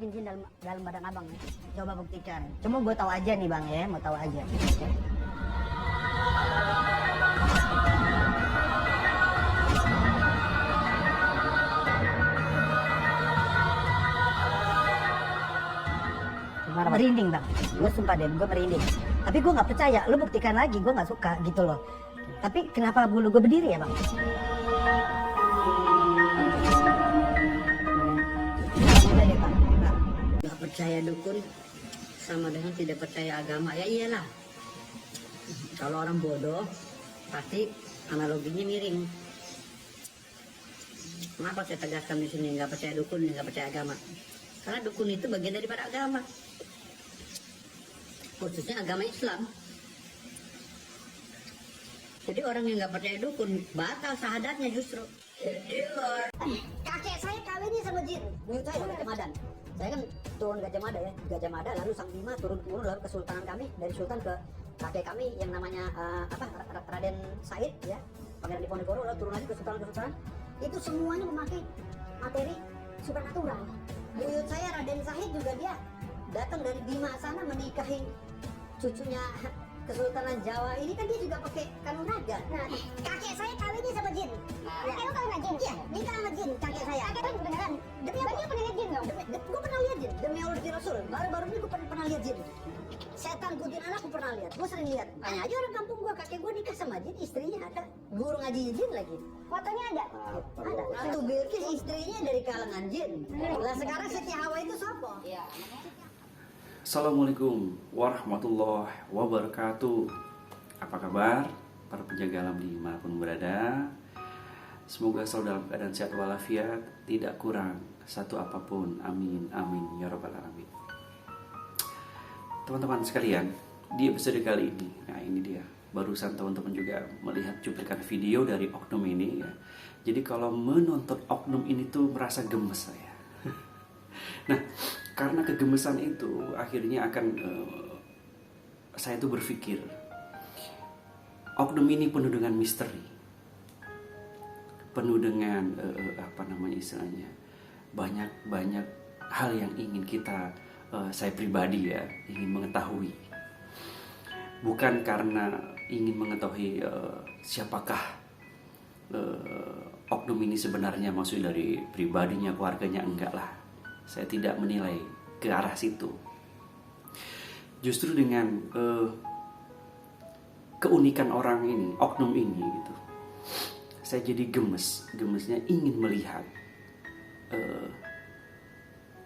masukin jin dalam badan abang ya. Coba buktikan. Cuma gue tahu aja nih bang ya, mau tahu aja. Merinding bang, gue sumpah deh, gue merinding. Tapi gue nggak percaya, lu buktikan lagi, gue nggak suka gitu loh. Tapi kenapa bulu gue berdiri ya bang? Nggak percaya dukun sama dengan tidak percaya agama, ya iyalah. Kalau orang bodoh pasti analoginya miring. Kenapa saya tegaskan di sini nggak percaya dukun, nggak percaya agama? Karena dukun itu bagian daripada agama, khususnya agama Islam. Jadi orang yang nggak percaya dukun batal syahadatnya justru. Kakek saya kawinnya sama jin, menurut saya Gajah Mada. Saya kan turun Gajah Mada ya, Gajah Mada lalu Sang Bima turun lalu kesultanan kami, dari sultan ke kakek kami yang namanya Raden Said ya, Pangeran Diponegoro, lalu turun lagi ke sultanan. Itu semuanya memakai materi supernatural. Buyut saya Raden Said juga dia datang dari Bima sana menikahi cucunya Kesultanan Jawa ini, kan dia juga pakai kanuragan. Nah, kakek saya kawinnya sama jin. Kakek lu kawin sama jin? Iya, nikah sama jin kakek saya. Kakek lu beneran? Demi apa? Dia pernah lihat jin dong? Gue pernah lihat jin, demi Allah di Rasul. Baru-baru ini gue pernah lihat jin. Setan kuntilanak aku pernah lihat, gue sering lihat. Tanya aja orang kampung gue, kakek gue nikah sama jin, istrinya ada guru ngaji jin lagi. Fotonya ada? Ada. Ratu Bilqis istrinya dari kalangan jin. Lah sekarang Siti Hawa itu siapa? Iya. Assalamualaikum warahmatullahi wabarakatuh. Apa kabar para penjaga alam dimanapun berada? Semoga selalu dalam keadaan sehat walafiat, tidak kurang satu apapun. Amin amin ya rabbal alamin. Teman-teman sekalian, di episode kali ini, nah ini dia, barusan teman-teman juga melihat cuplikan video dari oknum ini ya. Jadi kalau menonton oknum ini tuh merasa gemes saya. Nah, karena kegemesan itu akhirnya akan saya tuh berpikir oknum ini penuh dengan misteri, penuh dengan istilahnya banyak hal yang ingin kita saya pribadi ya ingin mengetahui, bukan karena ingin mengetahui siapakah oknum ini sebenarnya, maksud dari pribadinya, keluarganya, enggak lah. Saya tidak menilai ke arah situ. Justru dengan keunikan orang ini, oknum ini gitu, saya jadi gemesnya ingin melihat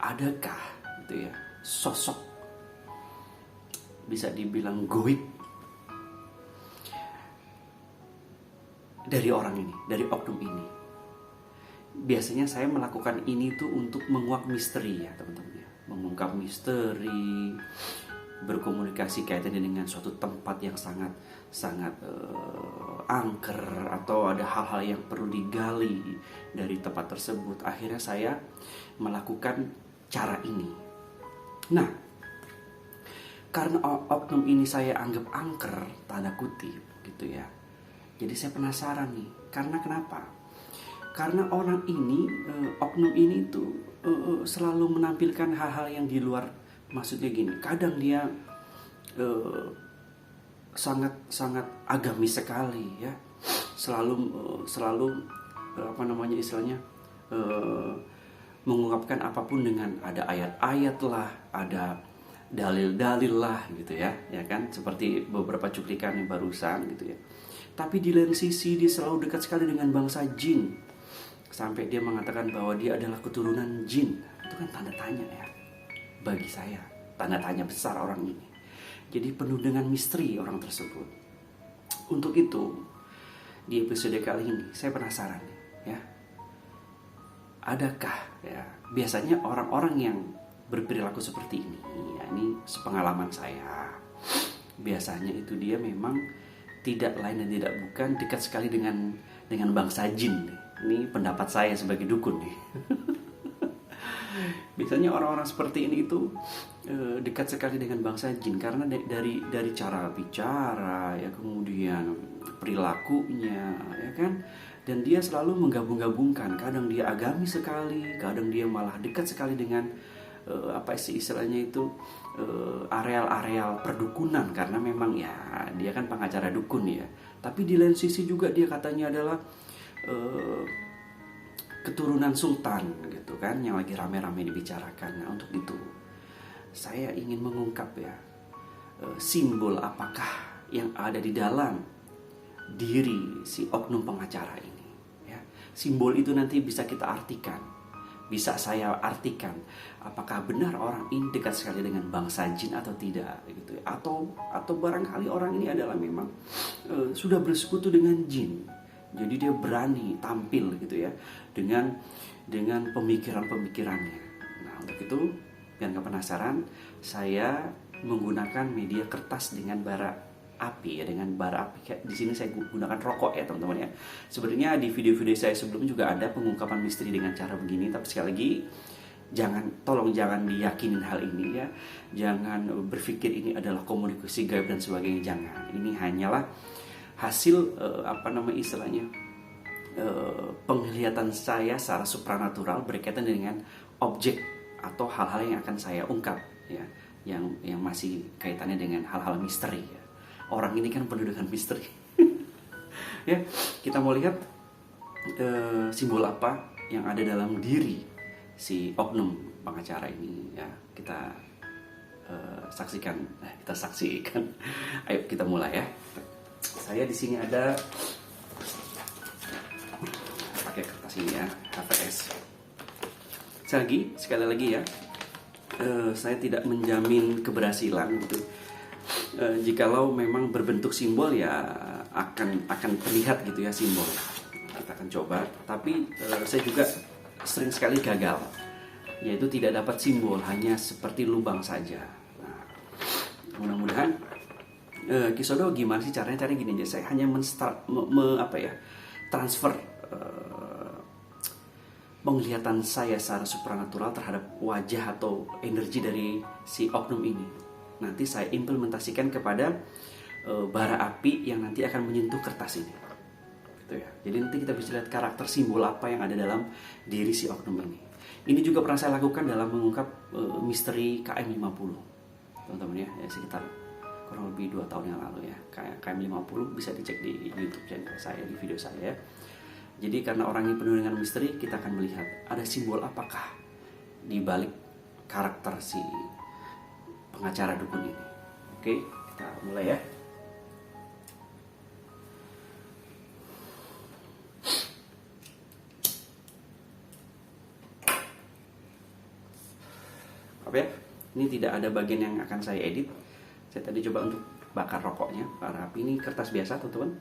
adakah gitu ya sosok bisa dibilang goib dari orang ini, dari oknum ini. Biasanya saya melakukan ini tuh untuk menguak misteri ya teman-teman ya. Mengungkap misteri, berkomunikasi kaitannya dengan suatu tempat yang sangat angker, atau ada hal-hal yang perlu digali dari tempat tersebut. Akhirnya saya melakukan cara ini. Nah, karena oknum ini saya anggap angker, tanda kutip gitu ya. Jadi saya penasaran nih, karena kenapa? Karena orang ini, oknum ini tuh selalu menampilkan hal-hal yang di luar, maksudnya gini, kadang dia sangat agamis sekali ya, selalu mengungkapkan apapun dengan ada ayat-ayat lah, ada dalil-dalil lah gitu ya kan, seperti beberapa cuplikan yang barusan gitu ya. Tapi di lain sisi dia selalu dekat sekali dengan bangsa jin. Sampai dia mengatakan bahwa dia adalah keturunan jin. Itu kan tanda tanya ya, bagi saya tanda tanya besar orang ini. Jadi penuh dengan misteri orang tersebut. Untuk itu di episode kali ini saya penasaran ya, adakah ya biasanya orang-orang yang berperilaku seperti ini ya, ini sepengalaman saya, biasanya itu dia memang tidak lain dan tidak bukan dekat sekali dengan bangsa jin. Ini pendapat saya sebagai dukun nih. Biasanya orang-orang seperti ini itu dekat sekali dengan bangsa jin karena dari cara bicara ya, kemudian perilakunya ya kan, dan dia selalu menggabung-gabungkan. Kadang dia agamis sekali, kadang dia malah dekat sekali dengan apa sih istilahnya itu, areal-areal perdukunan, karena memang ya dia kan pengacara dukun ya. Tapi di lain sisi juga dia katanya adalah keturunan sultan gitu kan, yang lagi rame-rame dibicarakan. Nah, untuk itu saya ingin mengungkap ya, simbol apakah yang ada di dalam diri si oknum pengacara ini ya. Simbol itu nanti bisa kita artikan, bisa saya artikan apakah benar orang ini dekat sekali dengan bangsa jin atau tidak gitu ya. Atau barangkali orang ini adalah memang sudah bersekutu dengan jin. Jadi dia berani tampil gitu ya dengan pemikiran-pemikirannya. Nah, untuk itu biar nggak penasaran, saya menggunakan media kertas dengan bara api ya, dengan bara api. Di sini saya gunakan rokok ya teman-teman ya. Sebenarnya di video-video saya sebelumnya juga ada pengungkapan misteri dengan cara begini, tapi sekali lagi tolong jangan diyakinin hal ini ya. Jangan berpikir ini adalah komunikasi gaib dan sebagainya, jangan. Ini hanyalah hasil istilahnya penglihatan saya secara supranatural berkaitan dengan objek atau hal-hal yang akan saya ungkap ya, yang masih kaitannya dengan hal-hal misteri ya. Orang ini kan penuh dengan misteri. Ya, kita mau lihat simbol apa yang ada dalam diri si oknum pengacara ini ya. Kita saksikan. Ayo kita mulai ya. Saya di sini ada pakai kertas ini ya, HVS. Sekali lagi ya, saya tidak menjamin keberhasilan gitu. Jikalau memang berbentuk simbol ya akan terlihat gitu ya simbol. Kita akan coba, tapi saya juga sering sekali gagal, yaitu tidak dapat simbol, hanya seperti lubang saja. Nah, mudah-mudahan Kisodo gimana sih caranya gini aja. Saya hanya transfer penglihatan saya secara supranatural terhadap wajah atau energi dari si oknum ini. Nanti saya implementasikan kepada bara api yang nanti akan menyentuh kertas ini. Gitu ya. Jadi nanti kita bisa lihat karakter simbol apa yang ada dalam diri si oknum ini. Ini juga pernah saya lakukan dalam mengungkap misteri KM50. Teman-teman ya, sekitar kurang lebih 2 tahun yang lalu ya. KM50 bisa dicek di YouTube channel saya, di video saya ya. Jadi karena orang ini penuh dengan misteri, kita akan melihat ada simbol apakah di balik karakter si pengacara dukun ini. Oke, kita mulai ya. Apa ya? Ini tidak ada bagian yang akan saya edit. Saya tadi coba untuk bakar rokoknya. Bara api ini kertas biasa, teman-teman.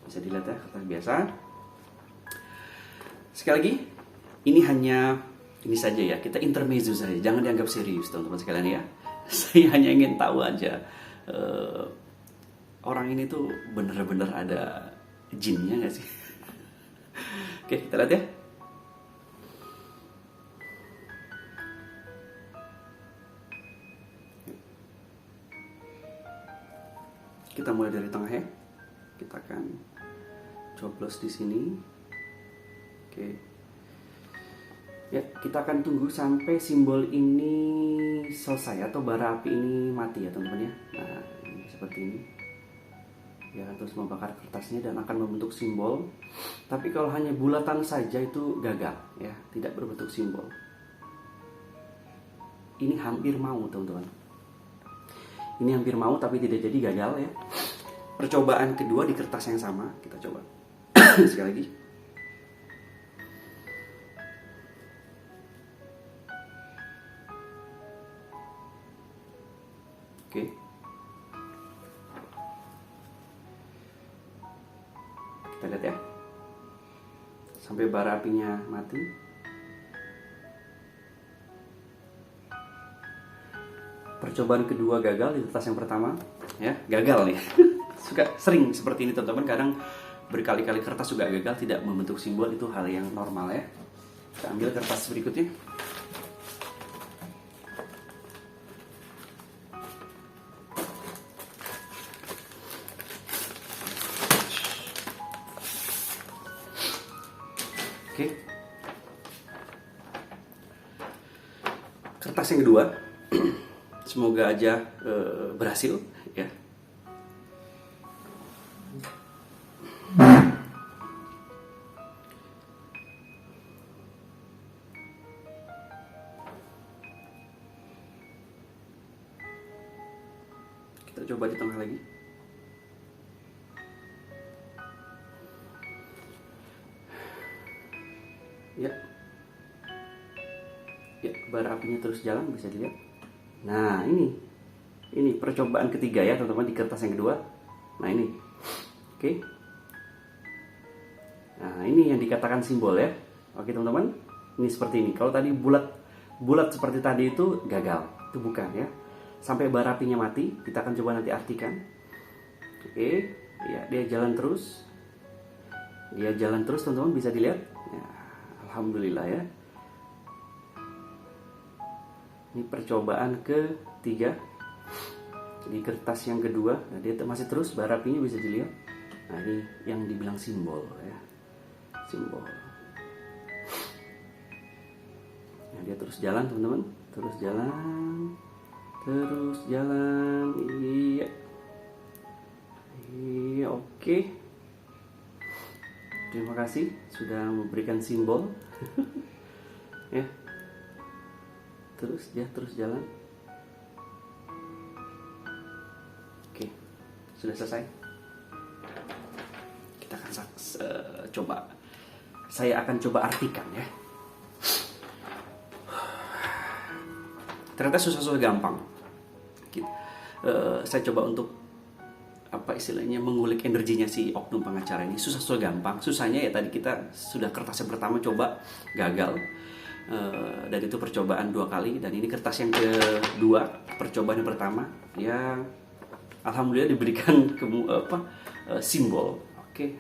Bisa dilihat ya, kertas biasa. Sekali lagi, ini saja ya, kita intermezzo saja, jangan dianggap serius teman-teman sekalian ya. Saya hanya ingin tahu aja orang ini tuh bener-bener ada jinnya nggak sih? Oke, kita lihat ya. Kita mulai dari tengah ya. Kita akan coblos di sini. Oke. Ya, kita akan tunggu sampai simbol ini selesai atau bara api ini mati ya teman-teman ya. Nah, ini seperti ini. Ya, terus membakar kertasnya dan akan membentuk simbol. Tapi kalau hanya bulatan saja itu gagal ya, tidak berbentuk simbol. Ini hampir mau teman-teman. Ini hampir mau tapi tidak jadi, gagal ya. Percobaan kedua di kertas yang sama, kita coba. Sekali lagi. Oke. Kita lihat ya. Sampai bara apinya mati. Percobaan kedua gagal di kertas yang pertama, ya, gagal nih. Sering seperti ini teman-teman, kadang berkali-kali kertas juga gagal, tidak membentuk simbol, itu hal yang normal ya. Kita ambil kertas berikutnya. Oke. Kertas kertas yang kedua. Semoga aja berhasil ya. Kita coba di tengah lagi. Ya. Ya, bara apinya terus jalan, bisa dilihat. Nah, ini percobaan ketiga ya, teman-teman, di kertas yang kedua. Nah, ini. Oke. Nah, ini yang dikatakan simbol ya. Oke, teman-teman. Ini seperti ini. Kalau tadi bulat seperti tadi itu gagal. Itu bukan ya. Sampai bara apinya mati, kita akan coba nanti artikan. Oke, ya, dia jalan terus. Dia jalan terus, teman-teman, bisa dilihat. Ya, alhamdulillah ya. Ini percobaan ketiga di kertas yang kedua. Nah, dia masih terus, bara apinya bisa dilihat. Nah, ini yang dibilang simbol ya, simbol. Nah, dia terus jalan, teman-teman, terus jalan, terus jalan. Iya, iya, oke. Terima kasih sudah memberikan simbol. Ya. Terus dia terus jalan. Oke, sudah selesai. Kita akan coba. Saya akan coba artikan ya. Ternyata susah-susah gampang. Saya coba untuk apa istilahnya mengulik energinya si oknum pengacara ini. Susah-susah gampang. Susahnya ya tadi kita sudah kertas yang pertama coba gagal. Dan itu percobaan 2 kali, dan ini kertas yang kedua, percobaan yang pertama ya, alhamdulillah diberikan simbol. Oke.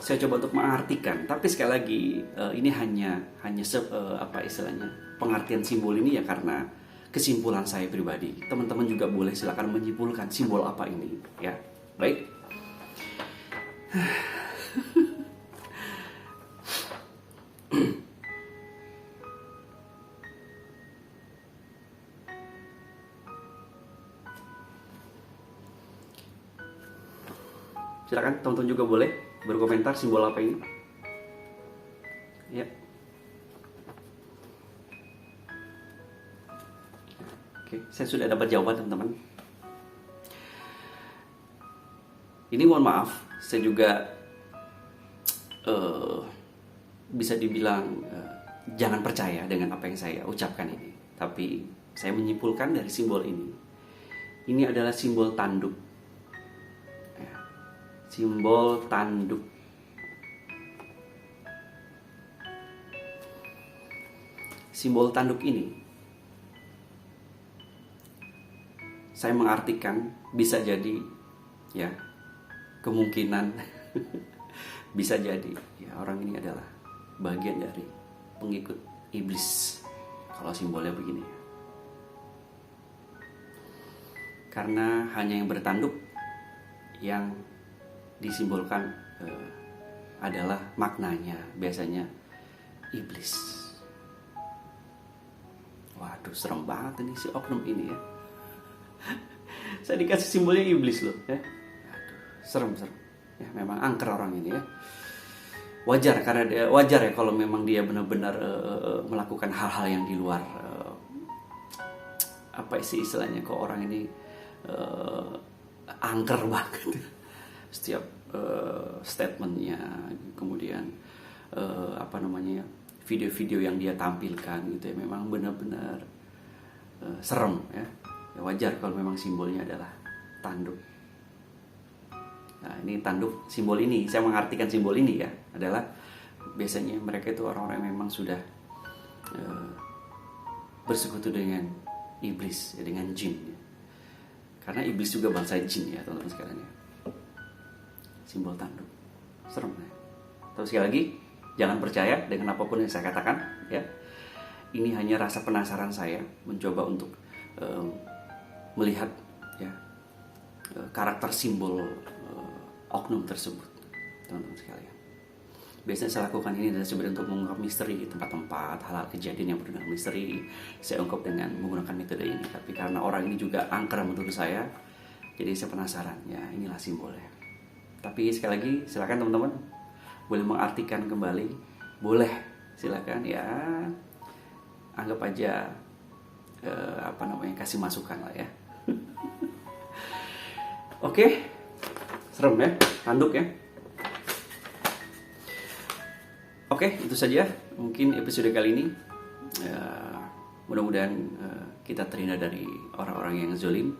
Saya coba untuk mengartikan, tapi sekali lagi ini hanya apa istilahnya, pengertian simbol ini ya karena kesimpulan saya pribadi. Teman-teman juga boleh silakan menyimpulkan simbol apa ini ya. Baik. Silakan teman-teman juga boleh berkomentar simbol apa ini. Ya. Oke, saya sudah dapat jawaban, teman-teman. Ini mohon maaf, saya juga bisa dibilang jangan percaya dengan apa yang saya ucapkan ini. Tapi saya menyimpulkan dari simbol ini. Ini adalah simbol tanduk. Simbol tanduk. Simbol tanduk ini saya mengartikan bisa jadi ya, kemungkinan bisa jadi ya orang ini adalah bagian dari pengikut iblis kalau simbolnya begini. Karena hanya yang bertanduk yang disimbolkan adalah maknanya biasanya iblis. Waduh, serem banget ini si oknum ini ya. Saya dikasih simbolnya iblis loh ya. Aduh, serem. Ya, memang angker orang ini ya. Wajar karena wajar ya kalau memang dia benar-benar melakukan hal-hal yang di luar apa sih istilahnya, kok orang ini angker banget. Setiap statementnya, kemudian video-video yang dia tampilkan gitu ya, memang benar-benar serem ya. Ya wajar kalau memang simbolnya adalah tanduk. Nah, ini tanduk, simbol ini saya mengartikan simbol ini ya adalah biasanya mereka itu orang-orang yang memang sudah bersekutu dengan iblis ya, dengan jin ya. Karena iblis juga bangsa jin ya, teman-teman sekalian ya. Simbol tanduk, serem ya. Tapi sekali lagi, jangan percaya dengan apapun yang saya katakan ya. Ini hanya rasa penasaran saya mencoba untuk melihat ya karakter simbol oknum tersebut, teman-teman sekalian. Biasanya saya lakukan ini adalah sebenarnya untuk mengungkap misteri tempat-tempat, hal-hal kejadian yang berhubungan dengan misteri. Saya ungkap dengan menggunakan metode ini. Tapi karena orang ini juga angker menurut saya, jadi saya penasaran. Ya, inilah simbolnya. Tapi sekali lagi, silakan teman-teman boleh mengartikan kembali. Boleh, silakan ya. Anggap aja kasih masukan lah ya. Oke, serem ya, tanduk ya. Oke, itu saja mungkin episode kali ini. Mudah-mudahan kita terhindar dari orang-orang yang zalim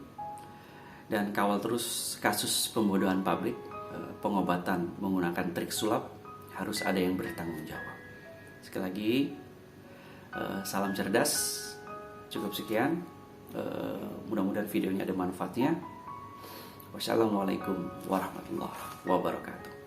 dan kawal terus kasus pembodohan publik, pengobatan menggunakan trik sulap, harus ada yang bertanggung jawab. Sekali lagi, salam cerdas. Cukup sekian. Mudah-mudahan videonya ada manfaatnya. Wassalamualaikum warahmatullahi wabarakatuh.